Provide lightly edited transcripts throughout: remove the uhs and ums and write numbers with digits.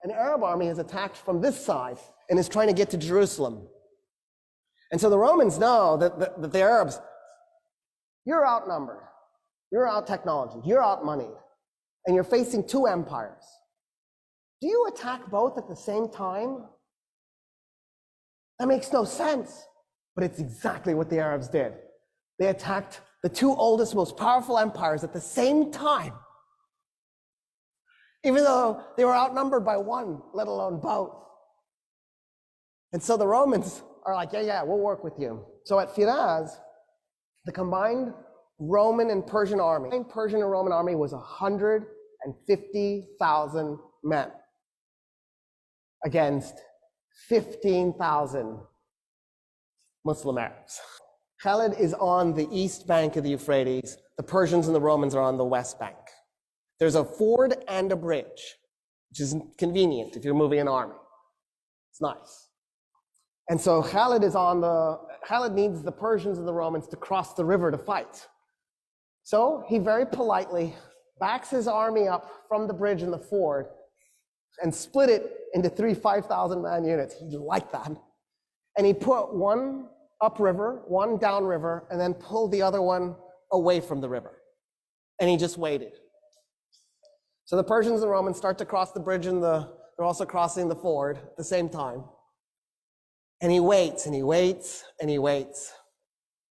an Arab army has attacked from this side and is trying to get to Jerusalem. And so the Romans know that the Arabs, you're outnumbered, you're out-technology, you're out-moneyed, and you're facing two empires. Do you attack both at the same time? That makes no sense, but it's exactly what the Arabs did. They attacked the two oldest, most powerful empires at the same time, even though they were outnumbered by one, let alone both. And so the Romans are like, yeah, we'll work with you. So at Firaz, the combined Roman and Persian army, Persian and Roman army was 150,000 men against 15,000 Muslim Arabs. Khalid is on the east bank of the Euphrates. The Persians and the Romans are on the west bank. There's a ford and a bridge, which is convenient if you're moving an army. It's nice. And so Khalid needs the Persians and the Romans to cross the river to fight. So he very politely backs his army up from the bridge and the ford and split it into 3 5,000 man units. He liked that. And he put one upriver, one downriver, and then pulled the other one away from the river. And he just waited. So the Persians and the Romans start to cross the bridge and they're also crossing the ford at the same time. And he waits and he waits and he waits.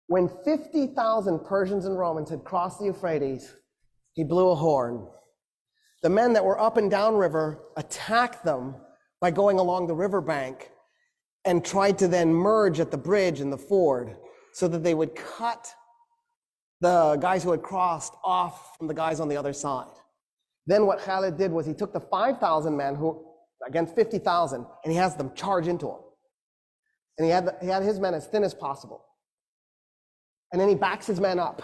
When 50,000 Persians and Romans had crossed the Euphrates, he blew a horn. The men that were up and down river attacked them by going along the riverbank and tried to then merge at the bridge and the ford so that they would cut the guys who had crossed off from the guys on the other side. Then what Khalid did was he took the 5,000 men who against 50,000 and he has them charge into him. And he had his men as thin as possible. And then he backs his men up.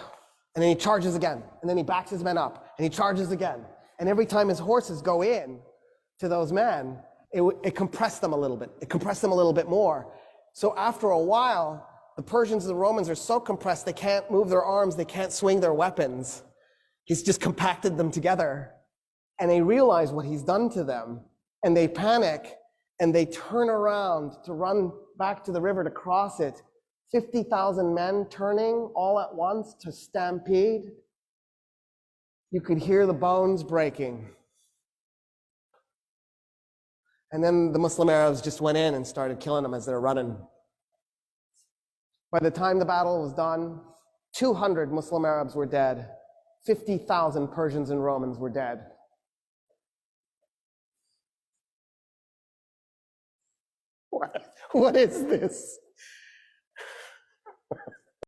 And then he charges again. And then he backs his men up. And he charges again. And every time his horses go in to those men, it compressed them a little bit. It compressed them a little bit more. So after a while, the Persians and the Romans are so compressed they can't move their arms, they can't swing their weapons. He's just compacted them together. And they realize what he's done to them. And they panic. And they turn around to run back to the river to cross it. 50,000 men turning all at once to stampede. You could hear the bones breaking. And then the Muslim Arabs just went in and started killing them as they were running. By the time the battle was done, 200 Muslim Arabs were dead. 50,000 Persians and Romans were dead. What is this?